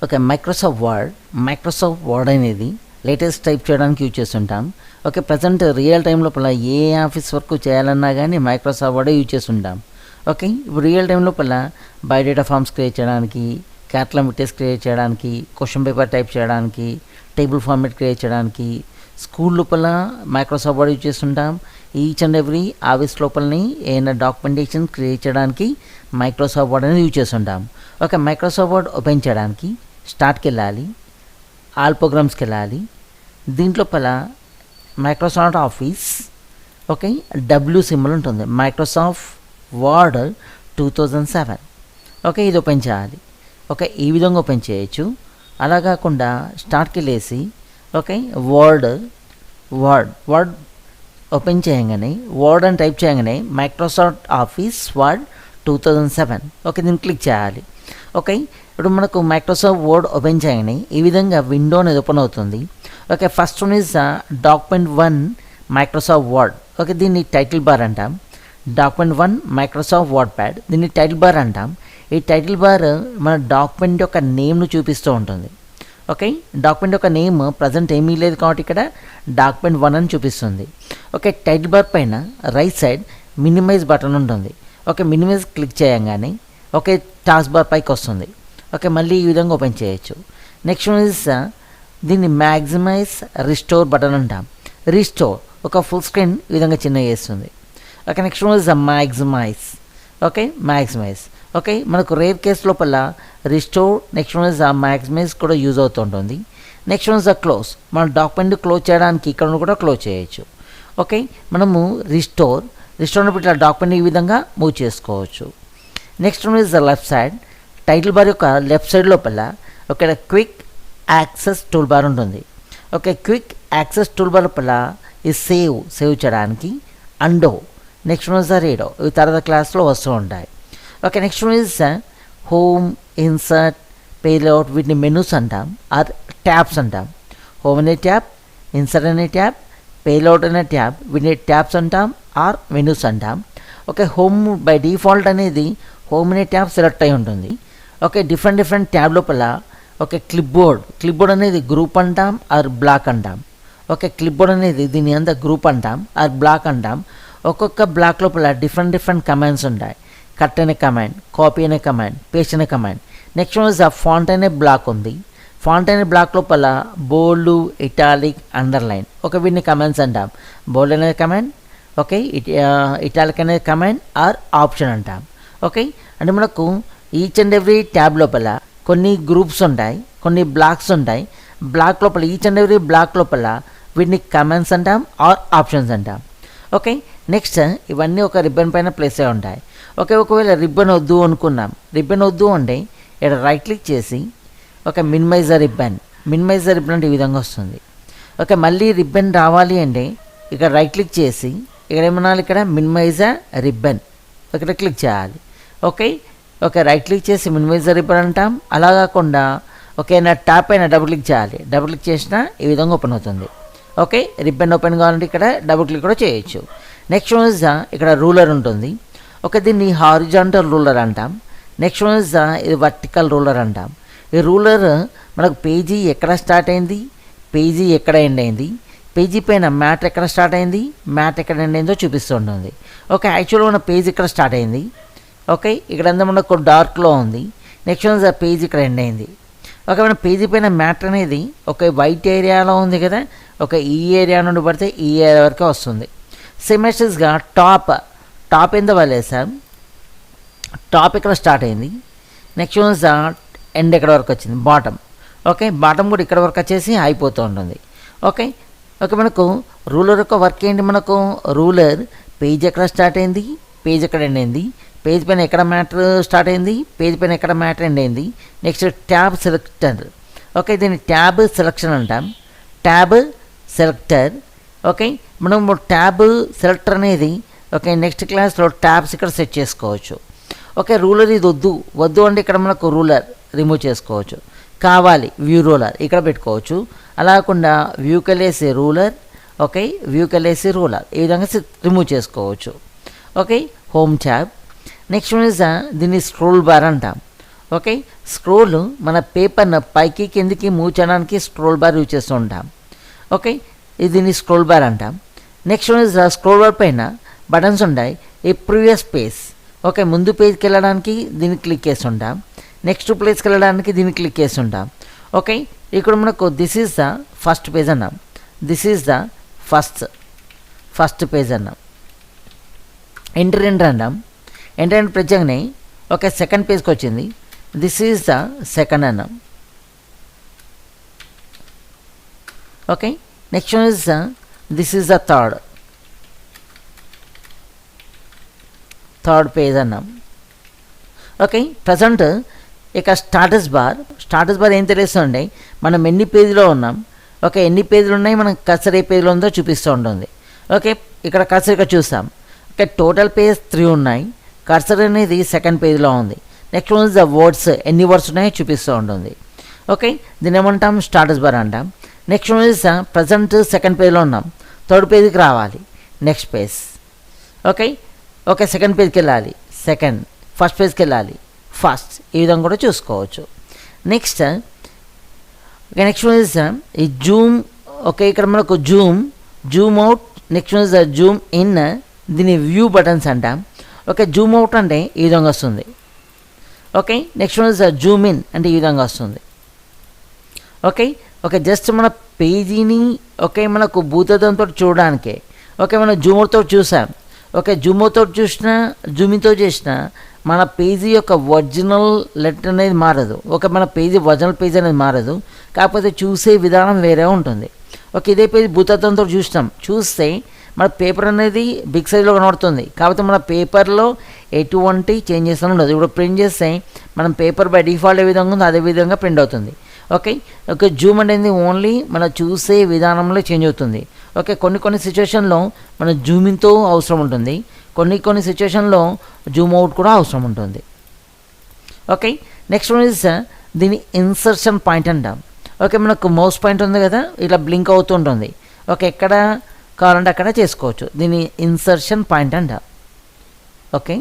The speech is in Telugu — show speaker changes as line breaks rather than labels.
ఓకే, మైక్రోసాఫ్ట్ వర్డ్ అనేది లేటెస్ట్ టైప్ చేయడానికి యూజ్ చేస్తుంటాం. ఓకే, ప్రజెంట్ రియల్ టైం లోపల ఏ ఆఫీస్ వర్క్ చేయాలన్నా కానీ మైక్రోసాఫ్ట్ వర్డే యూజ్ చేస్తుంటాం. ఓకే, ఇప్పుడు రియల్ టైం లోపల బయోడేటా ఫామ్స్ క్రియేట్ చేయడానికి, క్యాటలామిటేస్ క్రియేట్ చేయడానికి, క్వశ్చన్ పేపర్ టైప్ చేయడానికి, టేబుల్ ఫార్మేట్ క్రియేట్ చేయడానికి స్కూల్ లోపల మైక్రోసాఫ్ట్ వర్డ్ యూజ్ చేస్తుంటాం. ఈచ్ అండ్ ఎవ్రీ ఆఫీస్ లోపలని ఏదైనా డాక్యుమెంటేషన్ క్రియేట్ చేయడానికి మైక్రోసాఫ్ట్ వర్డ్ అనేది యూజ్ చేస్తుంటాం. ఓకే, మైక్రోసాఫ్ట్ వర్డ్ ఓపెన్ చేయడానికి స్టార్ట్కి వెళ్ళాలి, ఆల్ ప్రోగ్రామ్స్కి వెళ్ళాలి. దీంట్లోపల Microsoft Office okay W symbol ఉంటుంది, మైక్రోసాఫ్ట్ వర్డ్ 2007. ఓకే, ఇది ఓపెన్ చేయాలి. ఓకే, ఈ విధంగా ఓపెన్ చేయొచ్చు. అలా కాకుండా స్టార్ట్కి వెళ్ళేసి ఓకే వర్డ్ ఓపెన్ చేయగానే వర్డ్ అని టైప్ చేయగానే మైక్రోసాఫ్ట్ ఆఫీస్ వర్డ్ 2007 ఓకే దీన్ని క్లిక్ చేయాలి. ఓకే, ఇప్పుడు మనకు మైక్రోసాఫ్ట్ వర్డ్ ఓపెన్ చేయగానే ఈ విధంగా విండో అనేది ఓపెన్ అవుతుంది. Okay, first one is document 1 Microsoft word. Okay, దీన్ని టైటిల్ బార్ అంటాం. డాక్యుమెంట్ 1 మైక్రోసాఫ్ట్ వర్డ్ ప్యాడ్, దీన్ని టైటిల్ బార్ అంటాం. ఈ టైటిల్ బార్ మన డాక్యుమెంట్ యొక్క నేమ్ను చూపిస్తూ ఉంటుంది. ఓకే, డాక్యుమెంట్ యొక్క నేమ్ ప్రజెంట్ ఏమీ లేదు కాబట్టి ఇక్కడ డాక్యుమెంట్ 1 అని చూపిస్తుంది. ఓకే, టైటిల్ బార్ పైన రైట్ సైడ్ మినిమైజ్ బటన్ ఉంటుంది. ఓకే, మినిమైజ్ క్లిక్ చేయగానే ఓకే టాస్క్ బార్ పైకి వస్తుంది. ఓకే, మళ్ళీ ఈ విధంగా ఓపెన్ చేయొచ్చు. నెక్స్ట్ వన్ ఇస్ దీన్ని మ్యాక్సిమైజ్ రిస్టోర్ బటన్ అంటాం. రిస్టోర్ ఒక ఫుల్ స్క్రీన్ ఈ విధంగా చిన్న చేస్తుంది. Okay, next one is maximise. Okay, maximise. Okay, మనకు రేర్ కేస్ లోపల restore next one is maximise కూడా యూజ్ అవుతుంటుంది. నెక్స్ట్ వన్ ఇస్ క్లోజ్, మన డాక్యుమెంట్ క్లోజ్ చేయడానికి ఇక్కడ కూడా క్లోజ్ చేయొచ్చు. ఓకే, మనము రిస్టోర్ ఇట్లా డాక్యుమెంట్ ఈ విధంగా మూవ్ చేసుకోవచ్చు. Next one is left side, title bar యొక్క లెఫ్ట్ సైడ్ లోపల ఒక క్విక్ యాక్సెస్ టూల్ బార్ ఉంటుంది. Okay, quick access tool bar లోపల ఈ సేవ్ చేయడానికి undo, next one is redo, ఇవి తర్వాత క్లాస్లో వస్తూ ఉంటాయి. Okay, next one is home, insert, page layout, వీటిని మెనూస్ అంటాం ఆర్ ట్యాబ్స్ అంటాం. హోమ్ అనే ట్యాబ్, ఇన్సర్ట్ అనే ట్యాబ్, పేలోట్ అనే ట్యాబ్, వీటిని ట్యాబ్స్ అంటాం ఆర్ మెనూస్ అంటాం. ఓకే, హోమ్ బై డిఫాల్ట్ అనేది హోమ్ అనే ట్యాబ్ సెలెక్ట్ అయి ఉంటుంది. ఓకే, డిఫరెంట్ ట్యాబ్ లోపల ఓకే క్లిప్బోర్డ్ అనేది గ్రూప్ అంటాం ఆర్ బ్లాక్ అంటాం. ఓకే, క్లిప్బోర్డ్ అనేది దీని అంతా గ్రూప్ అంటాం ఆర్ బ్లాక్ అంటాం. ఒక్కొక్క బ్లాక్ లోపల డిఫరెంట్ కమాండ్స్ ఉంటాయి. కట్ అనే కమాండ్, కాపీ అనే కమాండ్, పేస్ట్ అనే command. Next one is font అనే బ్లాక్ ఉంది. ఫాంట్ అనే బ్లాక్ లోపల బోల్డ్, ఇటాలిక్, అండర్లైన్ ఓకే వీటిని కమాండ్స్ అంటాం. బోల్డ్ అనే కమాండ్, ఓకే ఇటాలిక్ అనే కమాండ్ ఆర్ ఆప్షన్ అంటాం. ఓకే, అంటే మనకు ఈచ్ అండ్ ఎవ్రీ ట్యాబ్ లోపల కొన్ని గ్రూప్స్ ఉంటాయి, కొన్ని బ్లాక్స్ ఉంటాయి. బ్లాక్ లోపల ఈచ్ అండ్ ఎవ్రీ బ్లాక్ లోపల వీటిని కమాండ్స్ అంటాం ఆర్ ఆప్షన్స్ అంటాం. ఓకే, నెక్స్ట్ ఇవన్నీ ఒక రిబ్బన్ పైన ప్లేస్ అయి ఉంటాయి. ఓకే, ఒకవేళ రిబ్బన్ వద్దు అనుకున్నాం, రిబ్బన్ వద్దు అంటే ఇక్కడ రైట్ క్లిక్ చేసి ఓకే మినిమైజర్ రిబ్బన్ అంటే ఈ విధంగా వస్తుంది. ఓకే, మళ్ళీ రిబ్బన్ రావాలి అంటే ఇక్కడ రైట్ క్లిక్ చేసి ఇక్కడ ఏమనాలి, ఇక్కడ మినిమైజర్ రిబ్బన్ ఇక్కడ క్లిక్ చేయాలి. ఓకే, రైట్ క్లిక్ చేసి మినిమైజర్ రిబ్బన్ అంటాం. అలా కాకుండా ఓకే నా ట్యాప్ పైన డబుల్ క్లిక్ చేయాలి. డబుల్ క్లిక్ చేసినా ఈ విధంగా ఓపెన్ అవుతుంది. ఓకే, రిబ్బన్ ఓపెన్ కావాలంటే ఇక్కడ డబుల్ క్లిక్ కూడా చేయొచ్చు. నెక్స్ట్ వన్ ఇస్ ఇక్కడ రూలర్ ఉంటుంది. ఓకే, దీన్ని హారిజాంటల్ రూలర్ అంటాం. నెక్స్ట్ వన్ ఇస్ ఇది వర్టికల్ రూలర్ అంటాం. ఈ రూలర్ మనకు పేజీ ఎక్కడ స్టార్ట్ అయింది, పేజీ ఎక్కడ ఎండ్ అయింది, పేజీ పైన మ్యాటర్ ఎక్కడ స్టార్ట్ అయింది, మ్యాటర్ ఎక్కడ ఎండ్ అయిందో చూపిస్తూ ఉంటుంది. ఓకే, యాక్చువల్గా మన పేజ్ ఇక్కడ స్టార్ట్ అయింది. ఓకే, ఇక్కడంతా మనకు డార్క్లో ఉంది. నెక్స్ట్ వన్ ఇస్ పేజ్ ఇక్కడ ఎండ్ అయింది. ఓకే, మన పేజీ పైన మ్యాటర్ అనేది ఒక వైట్ ఏరియాలో ఉంది కదా, ఒక ఈ ఏరియా నుండి పడితే ఈ ఏరియా వరకే వస్తుంది. సెమెస్టర్స్గా టాప్ ఎంత వదిలేసాం, టాప్ ఇక్కడ స్టార్ట్ అయింది. నెక్స్ట్ వన్ ఎండ్ ఎక్కడ వరకు వచ్చింది, బాటమ్. ఓకే, బాటమ్ కూడా ఇక్కడ వరకు వచ్చేసి అయిపోతూ ఉంటుంది. ఓకే, మనకు రూలర్ యొక్క వర్క్ ఏంటి, మనకు రూలర్ పేజ్ ఎక్కడ స్టార్ట్ అయింది, పేజ్ ఎక్కడ ఎండ్ అయింది, పేజ్ పైన ఎక్కడ మ్యాటర్ స్టార్ట్ అయింది, పేజ్ పైన ఎక్కడ మ్యాటర్ ఎండ్ అయింది. Next tab selector. ఓకే, దీన్ని ట్యాబ్ సెలెక్షన్ అంటాం, ట్యాబ్ సెలెక్టర్. ఓకే, మనం ట్యాబ్ సెలెక్టర్ అనేది ఓకే నెక్స్ట్ క్లాస్లో ట్యాబ్స్ ఇక్కడ సెట్ చేసుకోవచ్చు. ఓకే, రూలర్ ఇది వద్దు అంటే ఇక్కడ మనకు రూలర్ రిమూవ్ చేసుకోవచ్చు. కావాలి వ్యూ రూలర్ ఇక్కడ పెట్టుకోవచ్చు. అలా కాకుండా వ్యూకి వెళ్ళేసి రూలర్, ఓకే వ్యూకి వెళ్ళేసి రూలర్ ఈ విధంగా రిమూవ్ చేసుకోవచ్చు. Okay, home tab. Next one is దీన్ని స్క్రోల్ బార్ అంటాం. ఓకే, స్క్రోల్ మన పేపర్ను పైకి కిందికి మూవ్ చేయడానికి స్క్రోల్ బార్ యూజ్ చేస్తూ ఉంటాం. ఓకే, ఇది దీన్ని స్క్రోల్ బార్ అంటాం. Next one is scroll bar పైన బటన్స్ ఉంటాయి. ఈ ప్రీవియస్ పేజ్, ఓకే, ముందు పేజ్కి వెళ్ళడానికి దీన్ని క్లిక్ చేస్తుంటాం. నెక్స్ట్ ప్లేస్కి వెళ్ళడానికి దీన్ని క్లిక్ చేస్తుంటాం. ఓకే, ఇక్కడ మనకు this is the first page అన్నాం. This is the first page అన్నాం. ఎంటర్ అన్నాం. ఎంటర్ ప్రెస్ చేయగానే ఓకే సెకండ్ పేజ్కి వచ్చింది. దిస్ ఈజ్ ద సెకండ్ అన్నాం. Okay, next one is this is the third page అన్నాం. ఓకే, ప్రజెంట్ ఇక స్టాటస్ బార్ ఏం తెలుస్తుందండి, మనం ఎన్ని పేజీలో ఉన్నాం, ఓకే, ఎన్ని పేజీలు ఉన్నాయి, మనం కర్సర్ ఏ పేజీలో ఉందో చూపిస్తూ ఉంటుంది. ఓకే, ఇక్కడ కర్సర్ ఇక్కడ చూస్తాం. ఓకే, టోటల్ పేజ్ 3 ఉన్నాయి. కర్సర్ అనేది సెకండ్ పేజ్లో ఉంది. Next one is the words, ఎన్ని వర్డ్స్ ఉన్నాయో చూపిస్తూ ఉంటుంది. ఓకే, దీన్ని ఏమంటాం, స్టాటస్ బార్ అంటాం. Next one is present second పేజ్లో ఉన్నాం, థర్డ్ పేజ్కి రావాలి, నెక్స్ట్ పేజ్. ఓకే, సెకండ్ పేజ్కి వెళ్ళాలి, సెకండ్, ఫస్ట్ పేజ్కి వెళ్ళాలి, ఫస్ట్, ఈ విధంగా కూడా చూసుకోవచ్చు. నెక్స్ట్ వన్ ఇస్ ఈ జూమ్. ఓకే, ఇక్కడ మనకు Zoom out, next one is Zoom in, దీన్ని వ్యూ బటన్స్ అంటాం. ఓకే, జూమ్ అవుట్ అంటే ఈ విధంగా వస్తుంది. Okay, next one is Zoom in అంటే ఈ విధంగా వస్తుంది. ఓకే, జస్ట్ మన పేజీని ఓకే మనకు భూతత్వంతో చూడడానికే. ఓకే, మనం జూమ్ అవుట్తో చూసాం. ఓకే, జూమ్ అవుట్తో చూసినా జూమింగ్తో చేసిన మన పేజీ యొక్క ఒరిజినల్ లెటర్ అనేది మారదు. ఓకే, మన ఒరిజినల్ పేజీ అనేది మారదు, కాకపోతే చూసే విధానం వేరే ఉంటుంది. ఓకే, ఇదే పేజీ భూతత్వంతో చూస్తే మన పేపర్ అనేది బిగ్ సైజ్లో కనబడుతుంది, కాకపోతే మన పేపర్లో ఎటువంటి చేంజెస్ ఉండదు. ఇప్పుడు ప్రింట్ చేస్తే మనం పేపర్ బై డిఫాల్ట్ ఏ విధంగా ఉందో అదే విధంగా ప్రింట్ అవుతుంది. ఓకే, జూమ్ అనేది ఓన్లీ మన చూసే విధానంలో చేంజ్ అవుతుంది. ఓకే, కొన్ని సిచ్యువేషన్లో మన జూమింగ్తో అవసరం ఉంటుంది, కొన్ని సిచ్యువేషన్లో జూమ్ అవుట్ కూడా అవసరం ఉంటుంది. ఓకే, నెక్స్ట్ వన్ ఇస్ దీని ఇన్సర్షన్ పాయింట్ అంటాం. ఓకే, మనకు మౌస్ పాయింట్ ఉంది కదా, ఇలా బ్లింక్ అవుతూ ఉంటుంది. ఓకే, ఎక్కడ కావాలంటే అక్కడ చేసుకోవచ్చు. దీన్ని ఇన్సర్షన్ పాయింట్ అంటాం. ఓకే.